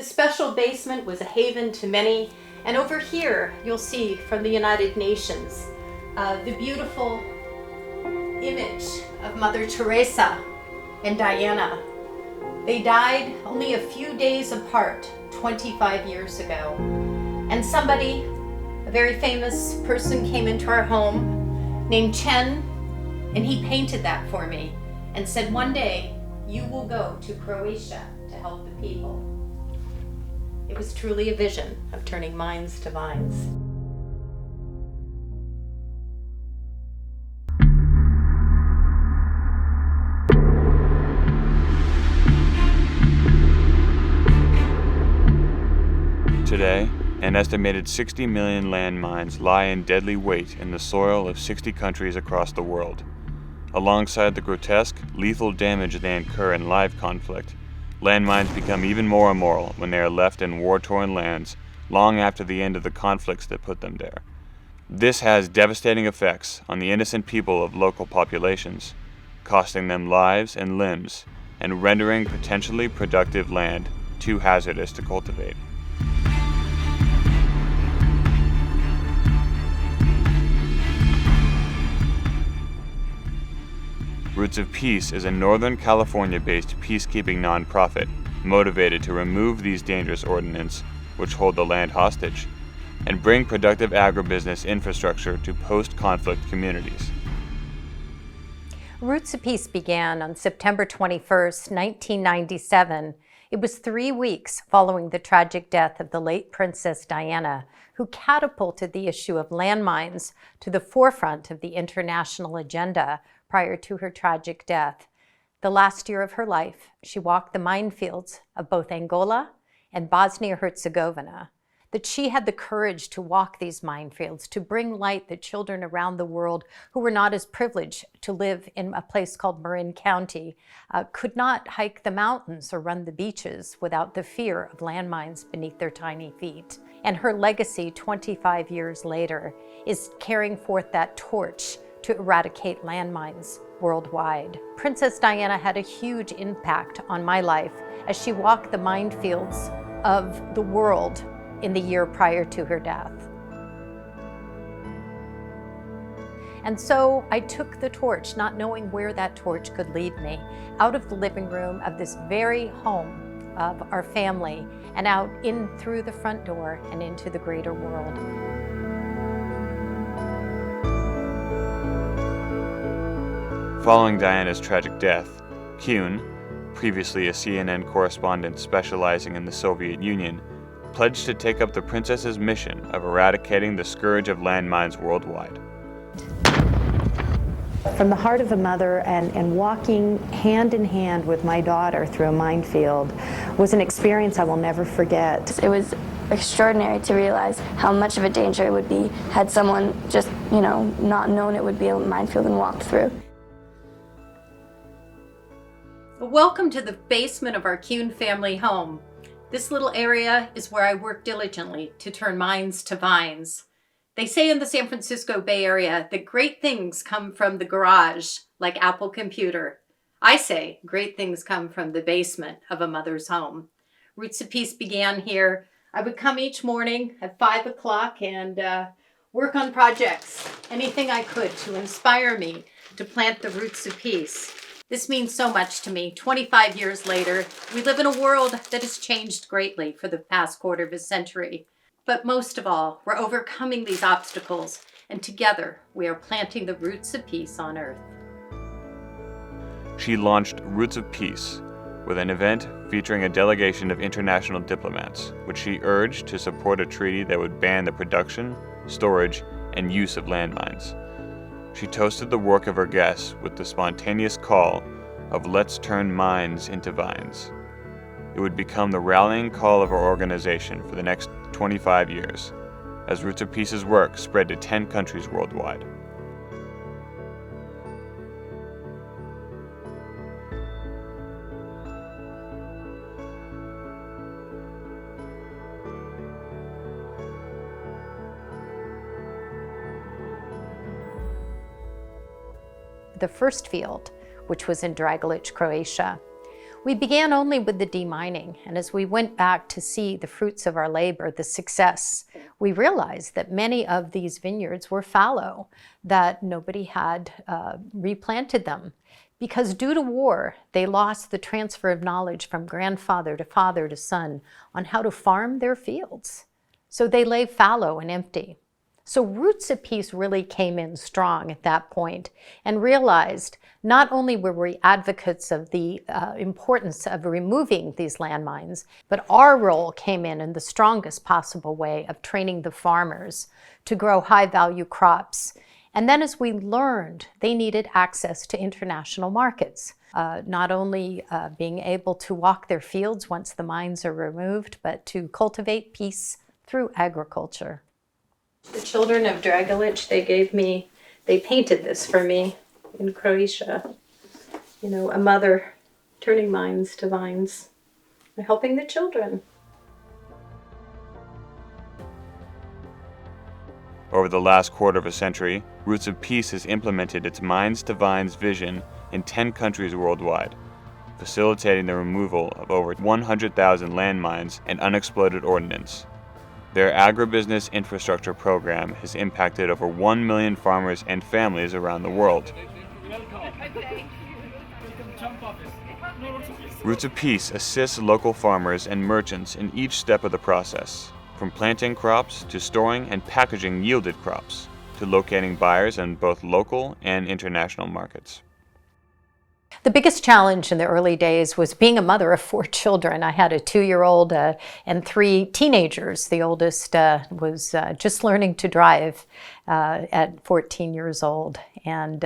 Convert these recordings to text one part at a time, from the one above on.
This special basement was a haven to many, and over here you'll see from the United Nations the beautiful image of Mother Teresa and Diana. They died only a few days apart 25 years ago. And somebody, a very famous person, came into our home named Chen, and he painted that for me and said, one day you will go to Croatia to help the people. It was truly a vision of turning minds to vines. Today, an estimated 60 million landmines lie in deadly weight in the soil of 60 countries across the world. Alongside the grotesque, lethal damage they incur in live conflict, landmines become even more immoral when they are left in war-torn lands long after the end of the conflicts that put them there. This has devastating effects on the innocent people of local populations, costing them lives and limbs, and rendering potentially productive land too hazardous to cultivate. Roots of Peace is a Northern California-based peacekeeping nonprofit motivated to remove these dangerous ordinances which hold the land hostage and bring productive agribusiness infrastructure to post-conflict communities. Roots of Peace began on September 21st, 1997. It was 3 weeks following the tragic death of the late Princess Diana, who catapulted the issue of landmines to the forefront of the international agenda prior to her tragic death. The last year of her life, she walked the minefields of both Angola and Bosnia-Herzegovina. That she had the courage to walk these minefields, to bring light that children around the world who were not as privileged to live in a place called Marin County could not hike the mountains or run the beaches without the fear of landmines beneath their tiny feet. And her legacy 25 years later is carrying forth that torch to eradicate landmines worldwide. Princess Diana had a huge impact on my life as she walked the minefields of the world in the year prior to her death. And so I took the torch, not knowing where that torch could lead me, out of the living room of this very home of our family and out in through the front door and into the greater world. Following Diana's tragic death, Kuhn, previously a CNN correspondent specializing in the Soviet Union, pledged to take up the princess's mission of eradicating the scourge of landmines worldwide. From the heart of a mother and walking hand in hand with my daughter through a minefield was an experience I will never forget. It was extraordinary to realize how much of a danger it would be had someone just, not known it would be a minefield and walked through. Welcome to the basement of our Kuhn family home. This little area is where I work diligently to turn minds to vines. They say in the San Francisco Bay Area that great things come from the garage, like Apple Computer. I say great things come from the basement of a mother's home. Roots of Peace began here. I would come each morning at 5 o'clock and work on projects, anything I could to inspire me to plant the roots of peace. This means so much to me. 25 years later, we live in a world that has changed greatly for the past quarter of a century. But most of all, we're overcoming these obstacles, and together we are planting the roots of peace on Earth. She launched Roots of Peace with an event featuring a delegation of international diplomats, which she urged to support a treaty that would ban the production, storage, and use of landmines. She toasted the work of her guests with the spontaneous call of "Let's turn minds into vines." It would become the rallying call of our organization for the next 25 years, as Roots of Peace's work spread to 10 countries worldwide. The first field, which was in Dragalic, Croatia, We began only with the demining, and as we went back to see the fruits of our labor, the success, we realized that many of these vineyards were fallow, that nobody had replanted them. Because due to war, they lost the transfer of knowledge from grandfather to father to son on how to farm their fields. So they lay fallow and empty. So Roots of Peace really came in strong at that point and realized not only were we advocates of the importance of removing these landmines, but our role came in the strongest possible way of training the farmers to grow high-value crops. And then as we learned, they needed access to international markets, not only being able to walk their fields once the mines are removed, but to cultivate peace through agriculture. The children of Dragalic, they painted this for me in Croatia. You know, a mother turning mines to vines and helping the children. Over the last quarter of a century, Roots of Peace has implemented its Mines to Vines vision in 10 countries worldwide, facilitating the removal of over 100,000 landmines and unexploded ordnance. Their agribusiness infrastructure program has impacted over 1 million farmers and families around the world. Roots of Peace assists local farmers and merchants in each step of the process, from planting crops to storing and packaging yielded crops, to locating buyers in both local and international markets. The biggest challenge in the early days was being a mother of 4 children. I had a 2-year-old and 3 teenagers. The oldest was just learning to drive at 14 years old. And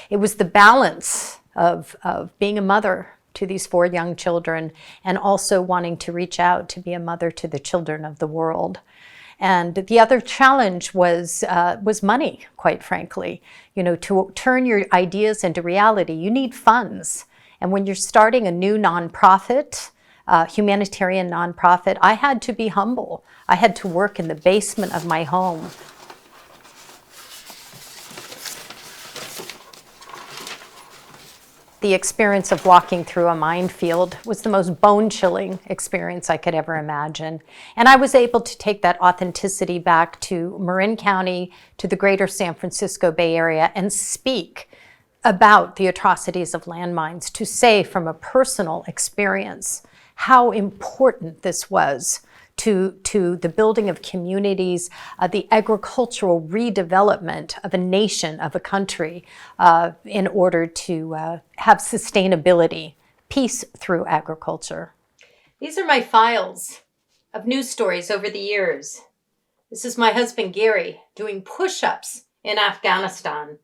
it was the balance of being a mother to these 4 young children and also wanting to reach out to be a mother to the children of the world. And the other challenge was money, quite frankly. You know, to turn your ideas into reality, you need funds. And when you're starting a new nonprofit, humanitarian nonprofit, I had to be humble. I had to work in the basement of my home. The experience of walking through a minefield was the most bone-chilling experience I could ever imagine. And I was able to take that authenticity back to Marin County, to the greater San Francisco Bay Area, and speak about the atrocities of landmines, to say from a personal experience how important this was to the building of communities, the agricultural redevelopment of a nation, of a country, in order to have sustainability, peace through agriculture. These are my files of news stories over the years. This is my husband, Gary, doing push-ups in Afghanistan.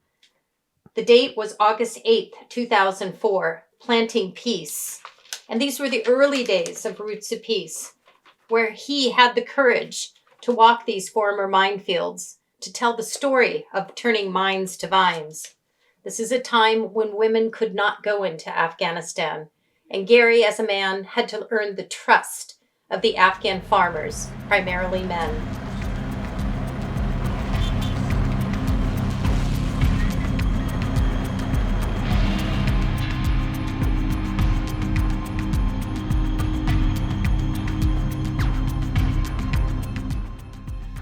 The date was August 8th, 2004, planting peace. And these were the early days of Roots of Peace, where he had the courage to walk these former minefields, to tell the story of turning mines to vines. This is a time when women could not go into Afghanistan, and Gary, as a man, had to earn the trust of the Afghan farmers, primarily men.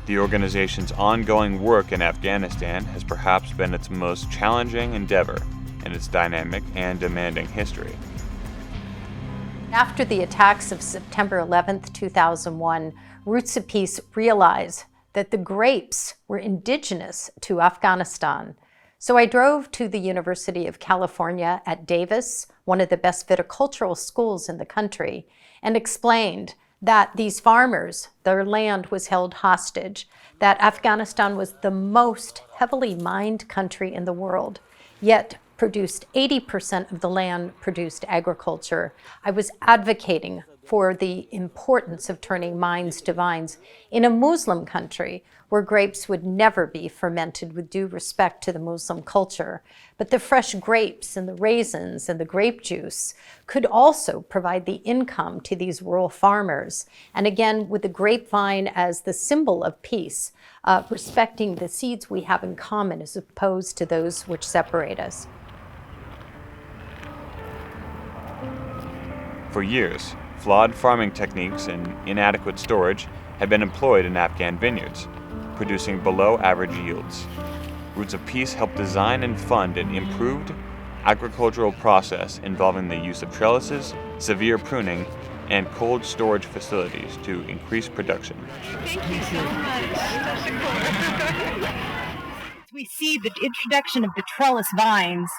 The organization's ongoing work in Afghanistan has perhaps been its most challenging endeavor in its dynamic and demanding history. After the attacks of September 11th, 2001, Roots of Peace realized that the grapes were indigenous to Afghanistan. So I drove to the University of California at Davis, one of the best viticultural schools in the country, and explained that these farmers, their land was held hostage, that Afghanistan was the most heavily mined country in the world, yet produced 80% of the land produced agriculture. I was advocating for the importance of turning mines to vines in a Muslim country where grapes would never be fermented with due respect to the Muslim culture. But the fresh grapes and the raisins and the grape juice could also provide the income to these rural farmers. And again, with the grapevine as the symbol of peace, respecting the seeds we have in common as opposed to those which separate us. For years, flawed farming techniques and inadequate storage had been employed in Afghan vineyards, producing below-average yields. Roots of Peace helped design and fund an improved agricultural process involving the use of trellises, severe pruning, and cold storage facilities to increase production. Thank you so much. We see the introduction of the trellis vines,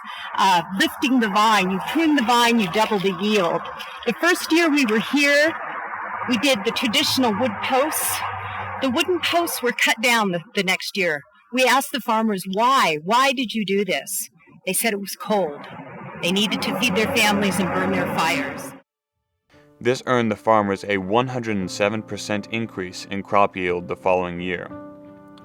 lifting the vine. You prune the vine, you double the yield. The first year we were here, we did the traditional wood posts. The wooden posts were cut down the next year. We asked the farmers why. Why did you do this? They said it was cold. They needed to feed their families and burn their fires. This earned the farmers a 107% increase in crop yield the following year.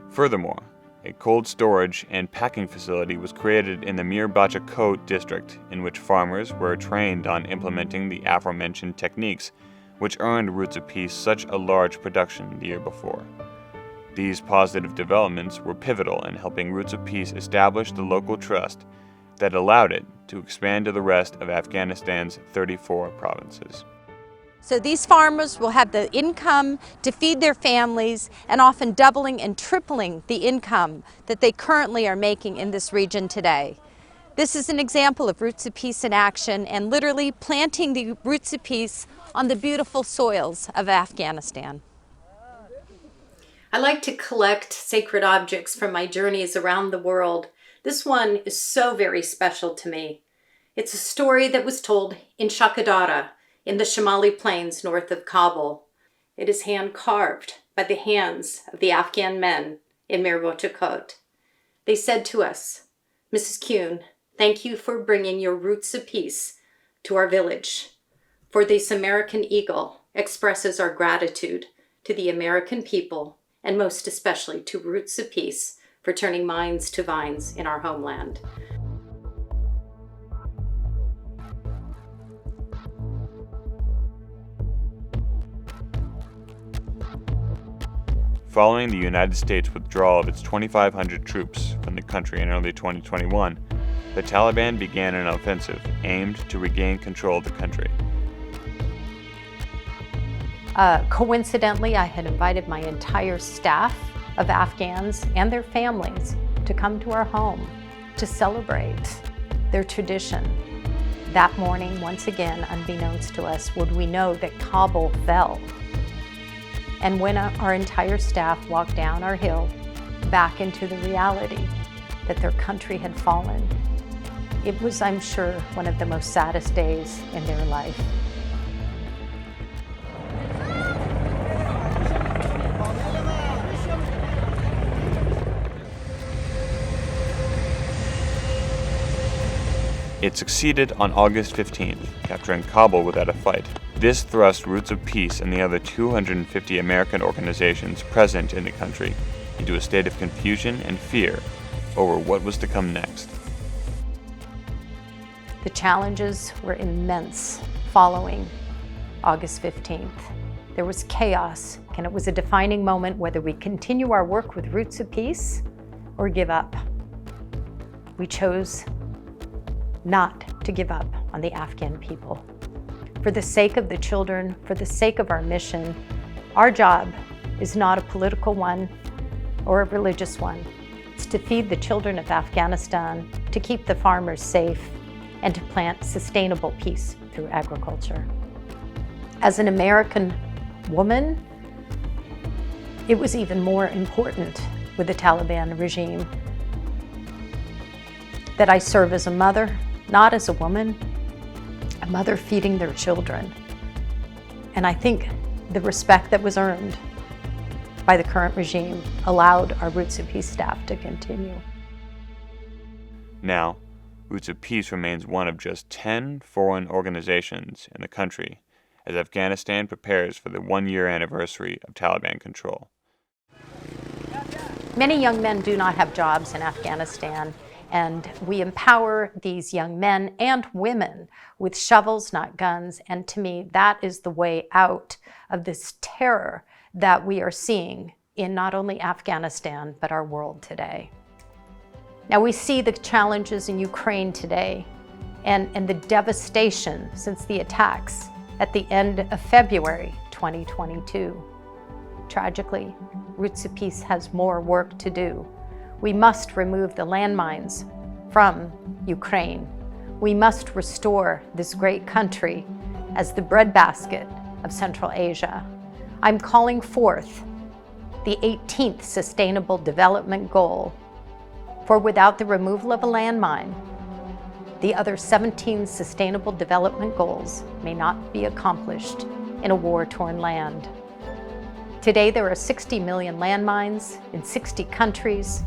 Furthermore, a cold storage and packing facility was created in the Mir Bacha Kot district, in which farmers were trained on implementing the aforementioned techniques, which earned Roots of Peace such a large production the year before. These positive developments were pivotal in helping Roots of Peace establish the local trust that allowed it to expand to the rest of Afghanistan's 34 provinces. So these farmers will have the income to feed their families, and often doubling and tripling the income that they currently are making in this region today. This is an example of Roots of Peace in action, and literally planting the Roots of Peace on the beautiful soils of Afghanistan. I like to collect sacred objects from my journeys around the world. This one is so very special to me. It's a story that was told in Shakadara, in the Shamali Plains north of Kabul. It is hand-carved by the hands of the Afghan men in Mir Bacha Kot. They said to us, "Mrs. Kuhn, thank you for bringing your Roots of Peace to our village. For this American eagle expresses our gratitude to the American people, and most especially to Roots of Peace for turning mines to vines in our homeland." Following the United States' withdrawal of its 2,500 troops from the country in early 2021, the Taliban began an offensive aimed to regain control of the country. Coincidentally, I had invited my entire staff of Afghans and their families to come to our home to celebrate their tradition. That morning, once again, unbeknownst to us, would we know that Kabul fell. And when our entire staff walked down our hill back into the reality that their country had fallen, it was, I'm sure, one of the most saddest days in their life. It succeeded on August 15th, capturing Kabul without a fight. This thrust Roots of Peace and the other 250 American organizations present in the country into a state of confusion and fear over what was to come next. The challenges were immense following August 15th. There was chaos, and it was a defining moment whether we continue our work with Roots of Peace or give up. We chose not to give up on the Afghan people. For the sake of the children, for the sake of our mission, our job is not a political one or a religious one. It's to feed the children of Afghanistan, to keep the farmers safe, and to plant sustainable peace through agriculture. As an American woman, it was even more important with the Taliban regime that I serve as a mother, not as a woman, a mother feeding their children. And I think the respect that was earned by the current regime allowed our Roots of Peace staff to continue. Now, Roots of Peace remains one of just 10 foreign organizations in the country as Afghanistan prepares for the one-year anniversary of Taliban control. Many young men do not have jobs in Afghanistan, and we empower these young men and women with shovels, not guns, and to me, that is the way out of this terror that we are seeing in not only Afghanistan, but our world today. Now we see the challenges in Ukraine today and the devastation since the attacks at the end of February 2022. Tragically, Roots of Peace has more work to do. We must remove the landmines from Ukraine. We must restore this great country as the breadbasket of Central Asia. I'm calling forth the 18th Sustainable Development Goal, for without the removal of a landmine, the other 17 Sustainable Development Goals may not be accomplished in a war-torn land. Today, there are 60 million landmines in 60 countries.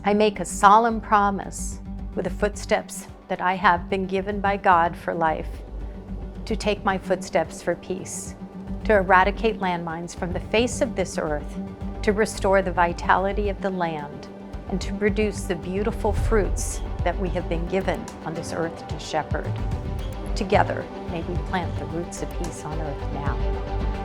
I make a solemn promise with the footsteps that I have been given by God for life, to take my footsteps for peace, to eradicate landmines from the face of this earth, to restore the vitality of the land, and to produce the beautiful fruits that we have been given on this earth to shepherd. Together, may we plant the roots of peace on earth now.